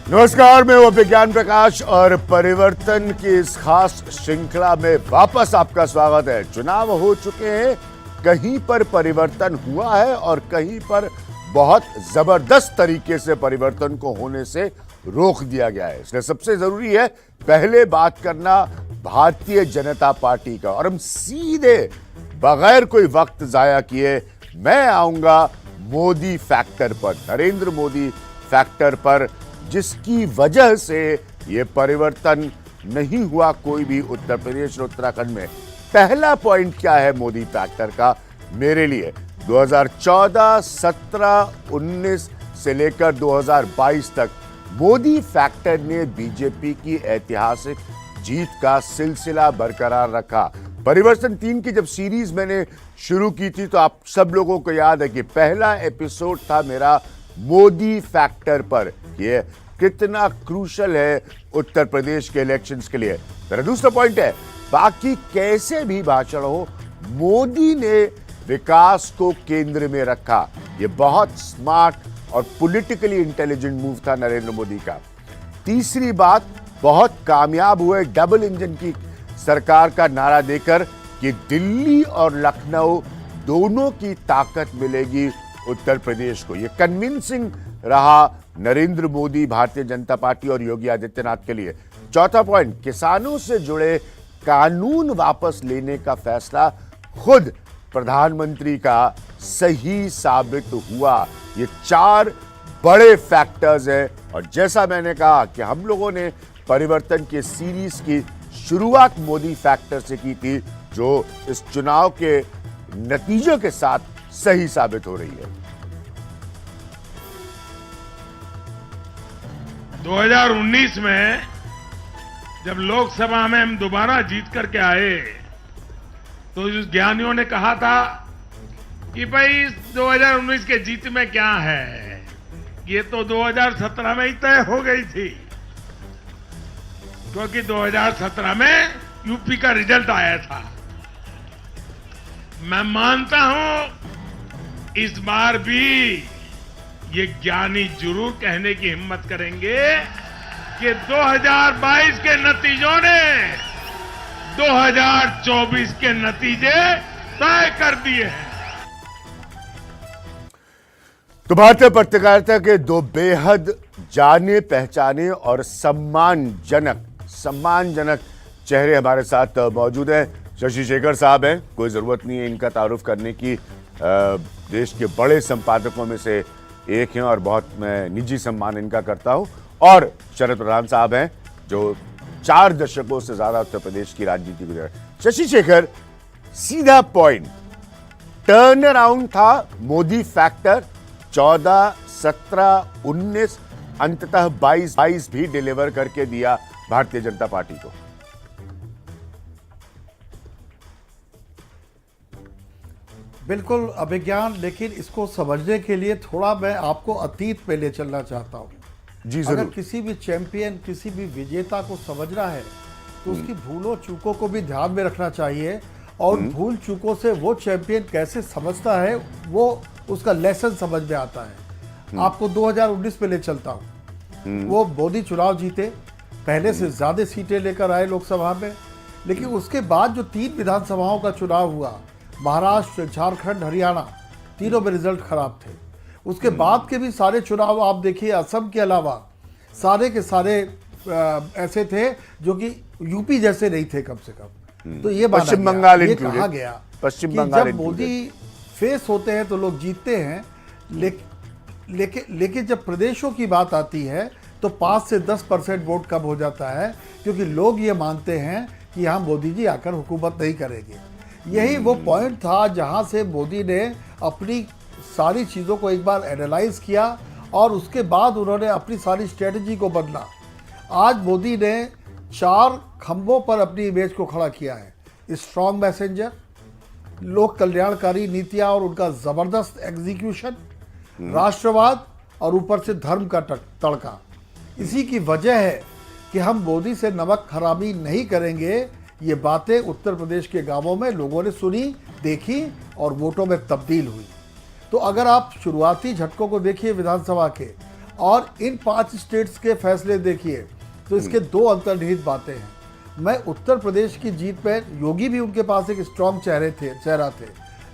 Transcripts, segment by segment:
नमस्कार, मैं हूं विज्ञान प्रकाश और परिवर्तन की इस खास श्रृंखला में वापस आपका स्वागत है। चुनाव हो चुके हैं, कहीं पर परिवर्तन हुआ है और कहीं पर बहुत जबरदस्त तरीके से परिवर्तन को होने से रोक दिया गया है। इसलिए सबसे जरूरी है पहले बात करना भारतीय जनता पार्टी का, और हम सीधे बगैर कोई वक्त जाया किए मैं आऊंगा मोदी फैक्टर पर, नरेंद्र मोदी फैक्टर पर, जिसकी वजह से यह परिवर्तन नहीं हुआ कोई भी उत्तर प्रदेश और उत्तराखंड में। पहला पॉइंट क्या है मोदी फैक्टर का मेरे लिए? 2014, 17, 19 से लेकर 2022 तक मोदी फैक्टर ने बीजेपी की ऐतिहासिक जीत का सिलसिला बरकरार रखा। परिवर्तन 3 की जब सीरीज मैंने शुरू की थी तो आप सब लोगों को याद है कि पहला एपिसोड था मेरा मोदी फैक्टर पर। ये कितना क्रूशल है उत्तर प्रदेश के इलेक्शंस के लिए। मेरा दूसरा पॉइंट है, बाकी कैसे भी भाषण हो, मोदी ने विकास को केंद्र में रखा। ये बहुत स्मार्ट और पॉलिटिकली इंटेलिजेंट मूव था नरेंद्र मोदी का। तीसरी बात, बहुत कामयाब हुए डबल इंजन की सरकार का नारा देकर कि दिल्ली और लखनऊ दोनों की ताकत मिलेगी उत्तर प्रदेश को। यह कन्विंसिंग रहा नरेंद्र मोदी, भारतीय जनता पार्टी और योगी आदित्यनाथ के लिए। चौथा पॉइंट, किसानों से जुड़े कानून वापस लेने का फैसला खुद प्रधानमंत्री का सही साबित हुआ। ये 4 बड़े फैक्टर्स हैं, और जैसा मैंने कहा कि हम लोगों ने परिवर्तन के सीरीज की शुरुआत मोदी फैक्टर से की थी, जो इस चुनाव के नतीजों के साथ सही साबित हो रही है। 2019 में जब लोकसभा में हम दोबारा जीत करके आए तो उस ज्ञानियों ने कहा था कि भाई 2019 के जीत में क्या है, ये तो 2017 में ही तय हो गई थी, क्योंकि 2017 में यूपी का रिजल्ट आया था। मैं मानता हूं इस बार भी ये ज्ञानी जरूर कहने की हिम्मत करेंगे कि 2022 के नतीजों ने 2024 के नतीजे तय कर दिए हैं। तो भारतीय पत्रकारिता के 2 बेहद जाने पहचाने और सम्मानजनक चेहरे हमारे साथ मौजूद हैं। शशि शेखर साहब हैं, कोई जरूरत नहीं है इनका तारुफ करने की। देश के बड़े संपादकों में से एक हैं और बहुत मैं निजी सम्मान इनका करता हूं। और शरद प्रधान साहब हैं, जो 4 दशकों से ज्यादा उत्तर प्रदेश की राजनीति गुजरे। शशि शेखर, सीधा पॉइंट, टर्न अराउंड था मोदी फैक्टर। 14, 17, 19, अंततः 22 भी डिलीवर करके दिया भारतीय जनता पार्टी को। बिल्कुल अभिज्ञान, लेकिन इसको समझने के लिए थोड़ा मैं आपको अतीत पे ले चलना चाहता हूँ। जी जरूर। अगर किसी भी चैंपियन, किसी भी विजेता को समझना है तो उसकी भूलों चूकों को भी ध्यान में रखना चाहिए, और भूल चूकों से वो चैंपियन कैसे समझता है वो उसका लेसन समझ में आता है। आपको 2019 पे ले चलता हूँ। वो मोदी चुनाव जीते, पहले से ज्यादा सीटें लेकर आए लोकसभा में, लेकिन उसके बाद जो 3 विधानसभाओं का चुनाव हुआ, महाराष्ट्र, झारखंड, हरियाणा, तीनों में रिजल्ट खराब थे। उसके बाद के भी सारे चुनाव आप देखिए, असम के अलावा सारे के सारे ऐसे थे जो कि यूपी जैसे नहीं थे कम से कम। तो ये पश्चिम बंगाल ये कहा गया पश्चिम कि बंगाल जब मोदी फेस होते हैं तो लोग जीतते हैं, लेकिन जब प्रदेशों की बात आती है तो 5 से 10% वोट कम हो जाता है, क्योंकि लोग ये मानते हैं कि यहाँ मोदी जी आकर हुकूमत नहीं करेंगे। यही वो पॉइंट था जहां से मोदी ने अपनी सारी चीज़ों को एक बार एनालाइज किया और उसके बाद उन्होंने अपनी सारी स्ट्रेटजी को बदला। आज मोदी ने 4 खंभों पर अपनी इमेज को खड़ा किया है। स्ट्रॉन्ग मैसेंजर, लोक कल्याणकारी नीतियां और उनका ज़बरदस्त एग्जीक्यूशन, राष्ट्रवाद और ऊपर से धर्म का तड़का। इसी की वजह है कि हम मोदी से नमक हरामी नहीं करेंगे। ये बातें उत्तर प्रदेश के गांवों में लोगों ने सुनी, देखी और वोटों में तब्दील हुई। तो अगर आप शुरुआती झटकों को देखिए विधानसभा के, और इन 5 स्टेट्स के फैसले देखिए तो इसके 2 अंतर्निहित बातें हैं। मैं उत्तर प्रदेश की जीत पे, योगी भी उनके पास एक स्ट्रॉन्ग चेहरा थे,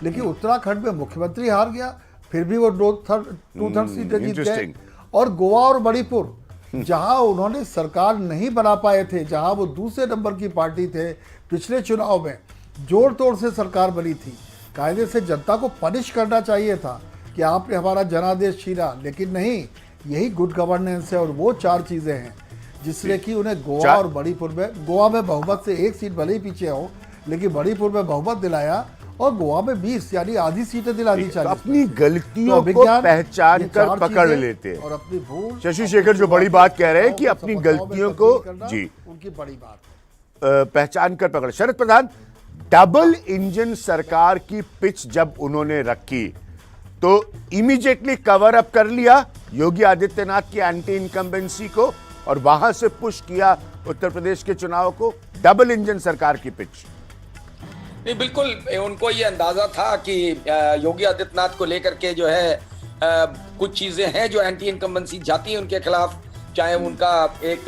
लेकिन उत्तराखंड में मुख्यमंत्री हार गया, फिर भी वो 2/3 सीटें जीत गए। और गोवा और मणिपुर जहां उन्होंने सरकार नहीं बना पाए थे, जहां वो दूसरे नंबर की पार्टी थे, पिछले चुनाव में जोड़ तोड़ से सरकार बनी थी। कायदे से जनता को पनिश करना चाहिए था कि आपने हमारा जनादेश छीना, लेकिन नहीं, यही गुड गवर्नेंस है। और वो 4 चीज़ें हैं जिसने कि उन्हें गोवा और मणिपुर में, गोवा में बहुमत से 1 सीट भले ही पीछे हो, लेकिन मणिपुर में बहुमत दिलाया और गोवा में 20 यानी आधी सीटें दिला दी। अपनी गलतियों को पहचान कर पकड़ लेते हैं और अपनी भूल। शशि शेखर जो बड़ी बात कह रहे हैं कि अपनी गलतियों को जी उनकी बड़ी बात पहचान कर पकड़। शरद प्रधान, डबल इंजन सरकार की पिच जब उन्होंने रखी तो इमीडिएटली कवर अप कर लिया योगी आदित्यनाथ की एंटी इनकम्बेंसी को और वहां से पुश किया उत्तर प्रदेश के चुनाव को। डबल इंजन सरकार की पिच। नहीं, बिल्कुल उनको ये अंदाजा था कि योगी आदित्यनाथ को लेकर के जो है कुछ चीजें हैं जो एंटी इनकम्बेंसी जाती है उनके खिलाफ, चाहे उनका एक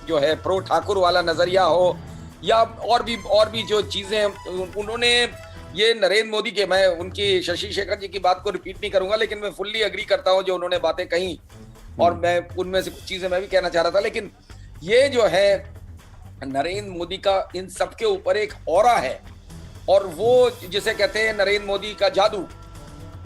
जो है प्रो ठाकुर वाला नजरिया हो या और भी जो चीजें उन्होंने ये नरेंद्र मोदी के, मैं उनकी शशि शेखर जी की बात को रिपीट नहीं करूंगा, लेकिन मैं फुल्ली एग्री करता हूं जो उन्होंने बातें कही और मैं उनमें से कुछ चीजें मैं भी कहना चाह रहा था। लेकिन ये जो है नरेंद्र मोदी का इन सबके ऊपर एक ऑरा है और वो जिसे कहते हैं नरेंद्र मोदी का जादू,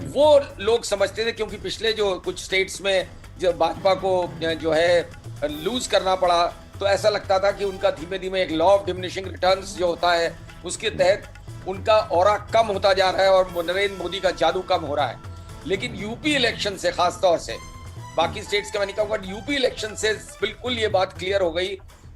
वो लोग समझते थे क्योंकि पिछले जो कुछ स्टेट्स में जब भाजपा को जो है लूज करना पड़ा तो ऐसा लगता था कि उनका धीमे धीमे एक लॉ ऑफ डिमिनिशिंग रिटर्न्स जो होता है उसके तहत उनका ऑरा कम होता जा रहा है और नरेंद्र मोदी का जादू कम हो रहा है। लेकिन यूपी इलेक्शन से, खास तौर से बाकी स्टेट्स का मैं नहीं कहूंगा, यूपी इलेक्शन से बिल्कुल ये बात क्लियर हो गई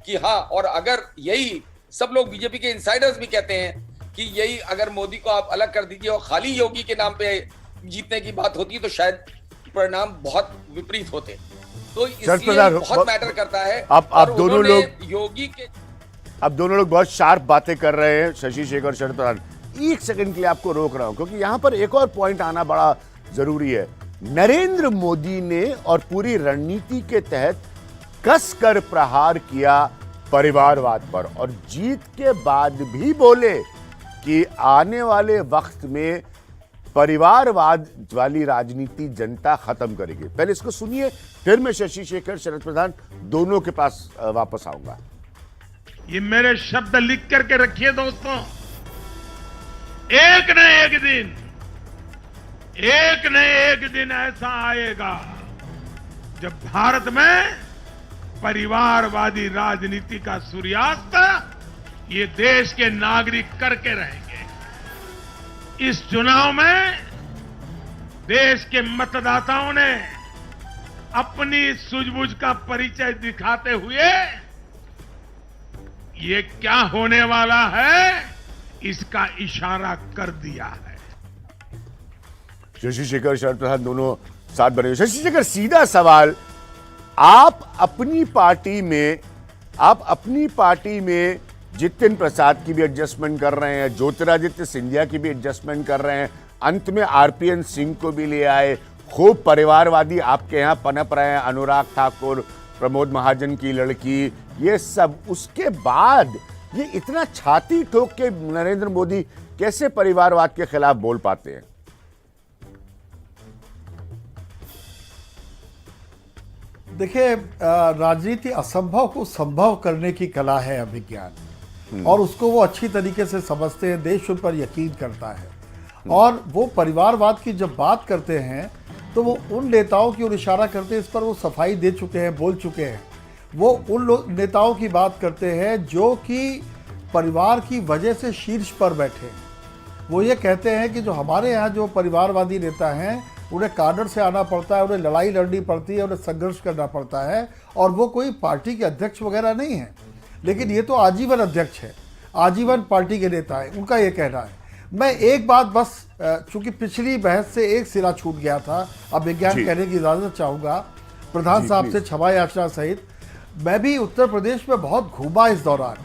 कि हाँ, और अगर यही सब लोग बीजेपी के इंसाइडर्स भी कहते हैं कि यही अगर मोदी को आप अलग कर दीजिए और खाली योगी के नाम पे जीतने की बात होती तो शायद परिणाम बहुत विपरीत होते। तो इसलिए बहुत मैटर करता है। अब दोनों लोग योगी के बहुत शार्प बातें कर रहे हैं, शशि शेखर, शरद प्रधान। 1 सेकंड के लिए आपको रोक रहा हूं क्योंकि यहां पर एक और पॉइंट आना बड़ा जरूरी है। नरेंद्र मोदी ने और पूरी रणनीति के तहत कसकर प्रहार किया परिवारवाद पर और जीत के बाद भी बोले कि आने वाले वक्त में परिवारवाद वाली राजनीति जनता खत्म करेगी। पहले इसको सुनिए, फिर मैं शशि शेखर, शरद प्रधान दोनों के पास वापस आऊंगा। ये मेरे शब्द लिख करके रखिए दोस्तों, एक न एक दिन ऐसा आएगा जब भारत में परिवारवादी राजनीति का सूर्यास्त ये देश के नागरिक करके रहेंगे। इस चुनाव में देश के मतदाताओं ने अपनी सूझबूझ का परिचय दिखाते हुए ये क्या होने वाला है इसका इशारा कर दिया है। शशि शेखर, शरद प्रधान दोनों साथ बने। शशि शेखर, सीधा सवाल, आप अपनी पार्टी में जितिन प्रसाद की भी एडजस्टमेंट कर रहे हैं, ज्योतिरादित्य सिंधिया की भी एडजस्टमेंट कर रहे हैं, अंत में आरपीएन सिंह को भी ले आए, खूब परिवारवादी आपके यहाँ पनप रहे हैं, अनुराग ठाकुर, प्रमोद महाजन की लड़की, ये सब। उसके बाद ये इतना छाती ठोक के नरेंद्र मोदी कैसे परिवारवाद के खिलाफ बोल पाते हैं? देखिए, राजनीति असंभव को संभव करने की कला है, अभिज्ञान, और उसको वो अच्छी तरीके से समझते हैं, देश उन पर यकीन करता है। और वो परिवारवाद की जब बात करते हैं तो वो उन नेताओं की ओर इशारा करते हैं, इस पर वो सफाई दे चुके हैं, बोल चुके हैं। वो उन नेताओं की बात करते हैं जो कि परिवार की वजह से शीर्ष पर बैठे हैं। वो ये कहते हैं कि जो हमारे यहाँ जो परिवारवादी नेता हैं उन्हें काडर से आना पड़ता है, उन्हें लड़ाई लड़नी पड़ती है, उन्हें संघर्ष करना पड़ता है, और वो कोई पार्टी के अध्यक्ष वगैरह नहीं है, लेकिन ये तो आजीवन अध्यक्ष है, आजीवन पार्टी के नेता है, उनका ये कहना है। मैं एक बात बस, चूंकि पिछली बहस से एक सिरा छूट गया था, अब विज्ञान कहने की इजाज़त चाहूँगा प्रधान साहब से क्षमा याचना सहित। मैं भी उत्तर प्रदेश में बहुत घूमा इस दौरान,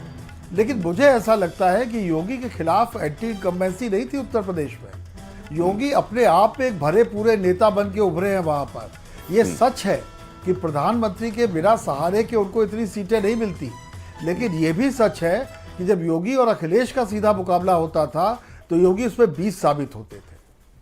लेकिन मुझे ऐसा लगता है कि योगी के खिलाफ एंटी इनकम्बेंसी नहीं थी उत्तर प्रदेश में। योगी अपने आप में एक भरे पूरे नेता बन के उभरे हैं वहाँ पर, ये सच है। कि प्रधानमंत्री के बिना सहारे के उनको इतनी सीटें नहीं मिलती। लेकिन ये भी सच है कि जब योगी और अखिलेश का सीधा मुकाबला होता था तो योगी उसमें 20 साबित होते थे।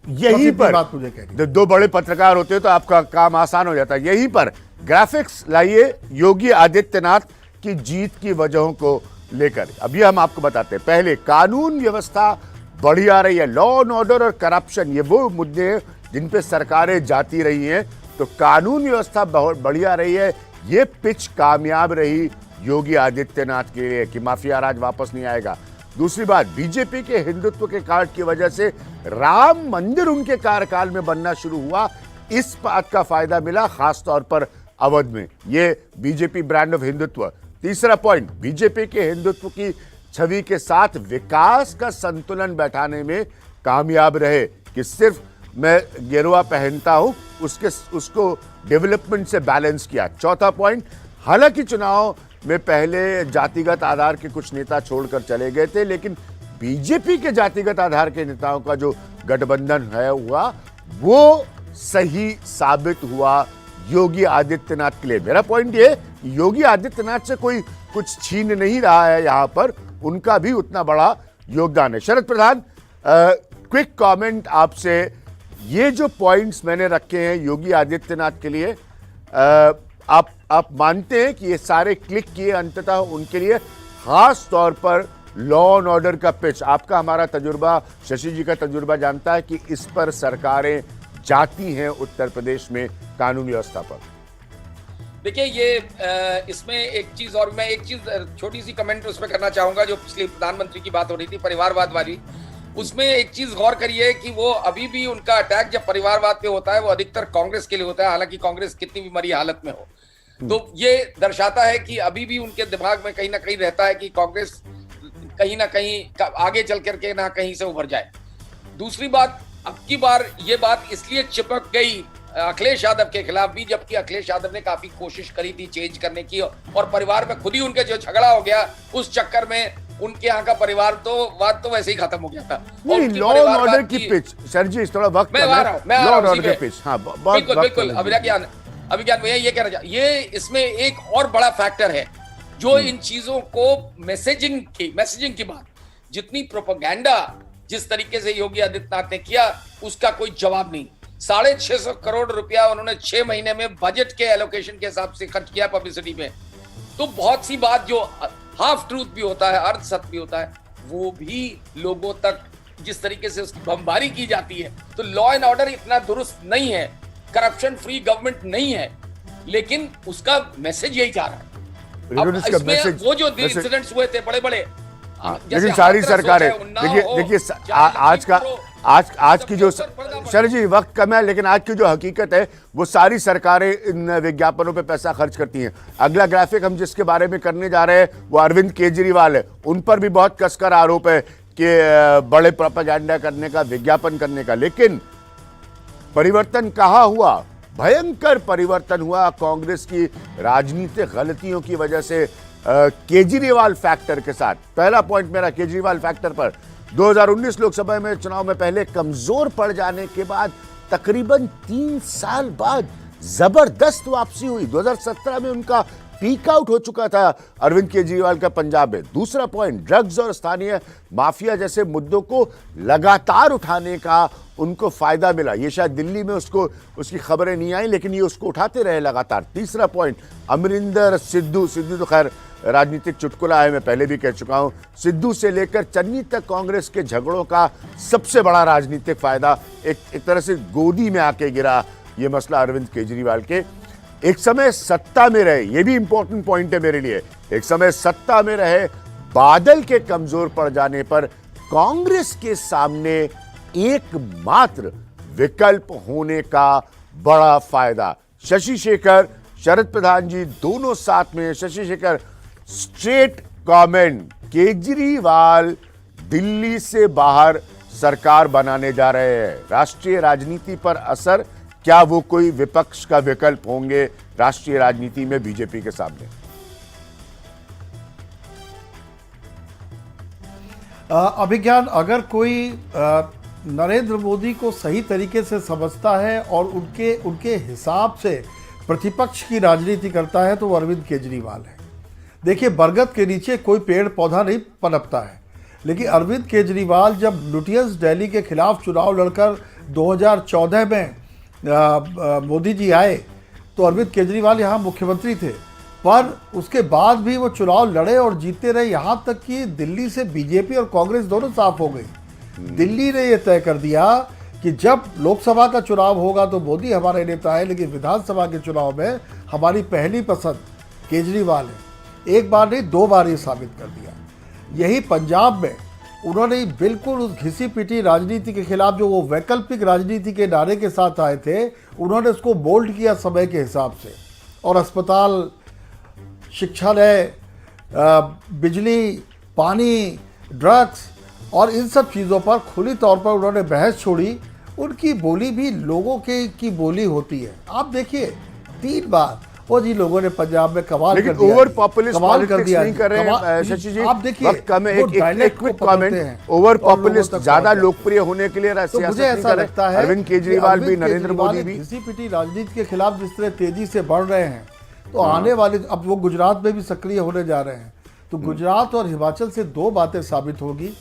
यहीं बस पर इतनी बात मुझे कहनी है। जब दो बड़े पत्रकार होते हैं तो आपका काम आसान हो जाता है। यहीं पर ग्राफिक्स लाइए योगी आदित्यनाथ की जीत की वजहों को लेकर। अभी हम आपको बताते हैं। पहले, कानून व्यवस्था बढ़िया रही है, लॉ एंड ऑर्डर और करप्शन, ये वो मुद्दे हैं जिन पे सरकारें जाती रही हैं। तो कानून व्यवस्था बहुत बढ़िया रही है, ये पिच कामयाब रही योगी आदित्यनाथ के लिए कि माफिया राज वापस नहीं आएगा। दूसरी बात, बीजेपी के हिंदुत्व के कार्ड की वजह से राम मंदिर उनके कार्यकाल में बनना शुरू हुआ, इस बात का फायदा मिला खासतौर पर अवध में। ये बीजेपी ब्रांड ऑफ हिंदुत्व। तीसरा पॉइंट, बीजेपी के हिंदुत्व की छवि के साथ विकास का संतुलन बैठाने में कामयाब रहे कि सिर्फ मैं गेरुआ पहनता हूं, उसको डेवलपमेंट से बैलेंस किया। चौथा पॉइंट, हालांकि चुनाव में पहले जातिगत आधार के कुछ नेता छोड़कर चले गए थे, लेकिन बीजेपी के जातिगत आधार के नेताओं का जो गठबंधन है हुआ वो सही साबित हुआ योगी आदित्यनाथ के लिए। मेरा पॉइंट ये, योगी आदित्यनाथ से कोई कुछ छीन नहीं रहा है, यहां पर उनका भी उतना बड़ा योगदान है। शरद प्रधान, क्विक कमेंट आपसे, ये जो पॉइंट्स मैंने रखे हैं योगी आदित्यनाथ के लिए, आप मानते हैं कि ये सारे क्लिक किए अंततः उनके लिए, खास तौर पर लॉ एंड ऑर्डर का पिच? आपका हमारा तजुर्बा, शशि जी का तजुर्बा जानता है कि इस पर सरकारें जाती हैं उत्तर प्रदेश में कानून व्यवस्था पर। देखिए, ये इसमें एक चीज, और मैं एक चीज छोटी सी कमेंट उसमें करना चाहूंगा, जो पिछले प्रधानमंत्री की बात हो रही थी परिवारवाद वाली, उसमें एक चीज गौर करिए कि वो अभी भी उनका अटैक जब परिवारवाद पे होता है वो अधिकतर कांग्रेस के लिए होता है, हालांकि कांग्रेस कितनी भी मरी हालत में हो। तो ये दर्शाता है कि अभी भी उनके दिमाग में कहीं ना कहीं रहता है कि कांग्रेस कहीं ना कहीं आगे चल करके ना कहीं से उभर जाए। दूसरी बात, अब की बार ये बात इसलिए चिपक गई अखिलेश यादव के खिलाफ भी, जबकि अखिलेश यादव ने काफी कोशिश करी थी चेंज करने की, और परिवार में खुद ही उनके जो झगड़ा हो गया उस चक्कर में उनके यहाँ का परिवार तो बात तो वैसे ही खत्म हो गया था। लॉ एंड ऑर्डर की पिच, सर जी थोड़ा वक्त मैं आ रहा हूँ लॉ एंड ऑर्डर की पिच। हाँ, बिल्कुल अभिज्ञान भैया ये कहना चाहिए, ये इसमें एक और बड़ा फैक्टर है जो इन चीजों को मैसेजिंग की बात, जितनी प्रोपेगेंडा जिस तरीके से योगी आदित्यनाथ ने किया उसका कोई जवाब नहीं। 650 करोड़ रुपया उन्होंने 6 महीने में बजट के एलोकेशन के हिसाब से खर्च किया पब्लिसिटी में। तो बहुत सी बात जो हाफ ट्रूथ भी होता है, अर्ध सत्य भी होता है, वो भी लोगों तक जिस तरीके से उसकी बमबारी की जाती है। तो लॉ एंड ऑर्डर इतना दुरुस्त नहीं है, करप्शन फ्री गवर्नमेंट नहीं है, लेकिन उसका मैसेज यही जा रहा है। अब इसमें वो जो इंसिडेंट्स हुए थे बड़े बड़े, लेकिन सारी सरकारें, देखिए आज की जो, सर जी वक्त कम है, लेकिन आज की जो हकीकत है वो सारी सरकारें इन विज्ञापनों पे पैसा खर्च करती हैं। अगला ग्राफिक हम जिसके बारे में करने जा रहे हैं वो अरविंद केजरीवाल है। उन पर भी बहुत कसकर आरोप है कि बड़े प्रोपेगेंडा करने का, विज्ञापन करने का। लेकिन परिवर्तन कहाँ हुआ? भयंकर परिवर्तन हुआ कांग्रेस की राजनीतिक गलतियों की वजह से, केजरीवाल फैक्टर के साथ। पहला पॉइंट मेरा केजरीवाल फैक्टर पर, 2019 लोकसभा में चुनाव में पहले कमजोर पड़ जाने के बाद तकरीबन 3 साल बाद जबरदस्त वापसी हुई। 2017 में उनका पीक आउट हो चुका था अरविंद केजरीवाल का पंजाब में। दूसरा पॉइंट, ड्रग्स और स्थानीय माफिया जैसे मुद्दों को लगातार उठाने का उनको फायदा मिला। ये शायद दिल्ली में उसकी खबरें नहीं आई, लेकिन ये उसको उठाते रहे लगातार। तीसरा पॉइंट, अमरिंदर सिद्धू तो खैर राजनीतिक चुटकुला है, मैं पहले भी कह चुका हूं। सिद्धू से लेकर चन्नी तक कांग्रेस के झगड़ों का सबसे बड़ा राजनीतिक फायदा, एक तरह से गोदी में आके गिरा ये मसला अरविंद केजरीवाल के। एक समय सत्ता में रहे, ये भी इंपॉर्टेंट पॉइंट है मेरे लिए, एक समय सत्ता में रहे, बादल के कमजोर पड़ जाने पर कांग्रेस के सामने एकमात्र विकल्प होने का बड़ा फायदा। शशि शेखर, शरद प्रधान जी दोनों साथ में। शशि शेखर, स्ट्रेट कमेंट, केजरीवाल दिल्ली से बाहर सरकार बनाने जा रहे हैं, राष्ट्रीय राजनीति पर असर, क्या वो कोई विपक्ष का विकल्प होंगे राष्ट्रीय राजनीति में बीजेपी के सामने? अभिज्ञान, अगर कोई नरेंद्र मोदी को सही तरीके से समझता है और उनके हिसाब से प्रतिपक्ष की राजनीति करता है तो वो अरविंद केजरीवाल है। देखिए, बरगद के नीचे कोई पेड़ पौधा नहीं पनपता है, लेकिन अरविंद केजरीवाल जब लुटियंस दिल्ली के खिलाफ चुनाव लड़कर 2014 में मोदी जी आए तो अरविंद केजरीवाल यहाँ मुख्यमंत्री थे, पर उसके बाद भी वो चुनाव लड़े और जीते रहे, यहाँ तक कि दिल्ली से बीजेपी और कांग्रेस दोनों साफ हो गई। दिल्ली ने ये तय कर दिया कि जब लोकसभा का चुनाव होगा तो मोदी हमारे नेता है, लेकिन विधानसभा के चुनाव में हमारी पहली पसंद केजरीवाल है। एक बार नहीं, 2 बार ये साबित कर दिया। यही पंजाब में उन्होंने बिल्कुल उस घिसी पिटी राजनीति के खिलाफ, जो वो वैकल्पिक राजनीति के नारे के साथ आए थे, उन्होंने उसको बोल्ड किया समय के हिसाब से, और अस्पताल, शिक्षालय, बिजली, पानी, ड्रग्स और इन सब चीज़ों पर खुली तौर पर उन्होंने बहस छोड़ी। उनकी बोली भी लोगों की बोली होती है। आप देखिए, 3 बार वो जी लोगों ने पंजाब में कमाल कर दिया, ओवर पॉपुलिस्ट कमाल कर पॉलिटिक्स दिया नहीं कर रहे हैं शशि जी। आप देखिए, वक्त कम है, वो एक डायलेक्ट क्विक को पकड़ते कमेंट, हैं ओवर और लोगों पॉपुलिस्ट तक ज्यादा पहुंचते हैं। लोकप्रिय होने के लिए तो सियासत मुझे नहीं ऐसा कर रहे। लगता है अरविंद केजरीवाल भी, नरेंद्र मोदी भी किसी पिटी राजनीति के खिलाफ जिस तरह तेजी से बढ़ रहे हैं, तो आने वाले, अब वो गुजरात में भी सक्रिय होने जा रहे हैं, तो गुजरात और हिमाचल से 2 बातें साबित होगी।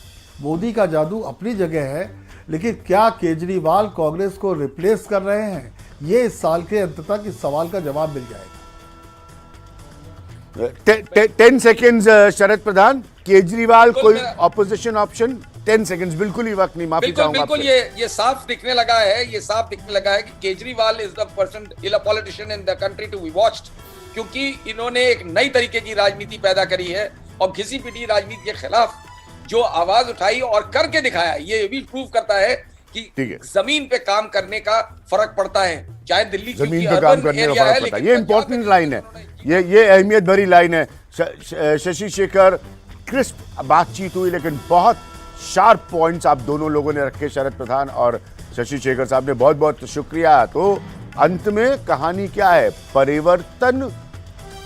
मोदी का जादू अपनी जगह है, लेकिन क्या केजरीवाल कांग्रेस को रिप्लेस कर रहे हैं, ये इस साल के अंत तक इस सवाल का जवाब मिल जाएगा। 10 सेकेंड्स शरद प्रधान, केजरीवाल कोई ऑपोजिशन ऑप्शन? 10 सेकेंड्स, बिल्कुल ही वक्त नहीं, माफी चाहूंगा बिल्कुल ये साफ दिखने लगा है कि Kejriwal is the person, is a politician in the country to be watched, क्योंकि इन्होंने एक नई तरीके की राजनीति पैदा करी है और घिसी पिटी राजनीति के खिलाफ जो आवाज उठाई और करके दिखाया, ये भी प्रूव करता है कि जमीन पे काम करने का फर्क पड़ता है, चाहे दिल्ली जमीन पे काम करने का फर्क पड़ता है। ये इंपॉर्टेंट लाइन है, ये अहमियत भरी लाइन है। शशि शेखर, क्रिस्प बातचीत हुई, लेकिन बहुत शार्प पॉइंट्स आप दोनों लोगों ने रखे, शरद प्रधान और शशि शेखर साहब ने, बहुत बहुत शुक्रिया। तो अंत में कहानी क्या है? परिवर्तन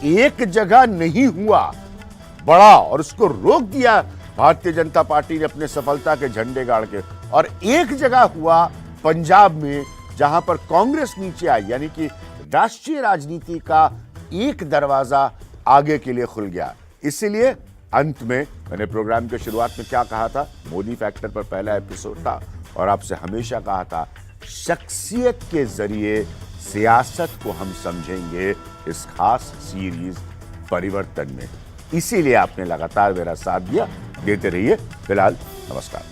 एक जगह नहीं हुआ बड़ा और उसको रोक दिया भारतीय जनता पार्टी ने अपने सफलता के झंडे गाड़ के, और एक जगह हुआ पंजाब में जहां पर कांग्रेस नीचे आई, यानी कि राष्ट्रीय राजनीति का एक दरवाजा आगे के लिए खुल गया। इसीलिए अंत में मैंने प्रोग्राम के शुरुआत में क्या कहा था, मोदी फैक्टर पर पहला एपिसोड था, और आपसे हमेशा कहा था शख्सियत के जरिए सियासत को हम समझेंगे इस खास सीरीज परिवर्तन में। इसीलिए आपने लगातार मेरा साथ दिया, देते रहिए। फिलहाल नमस्कार।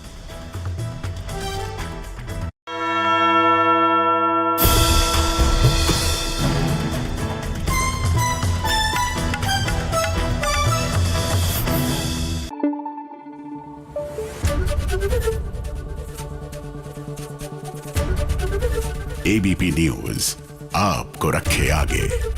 एबीपी न्यूज आपको रखे आगे।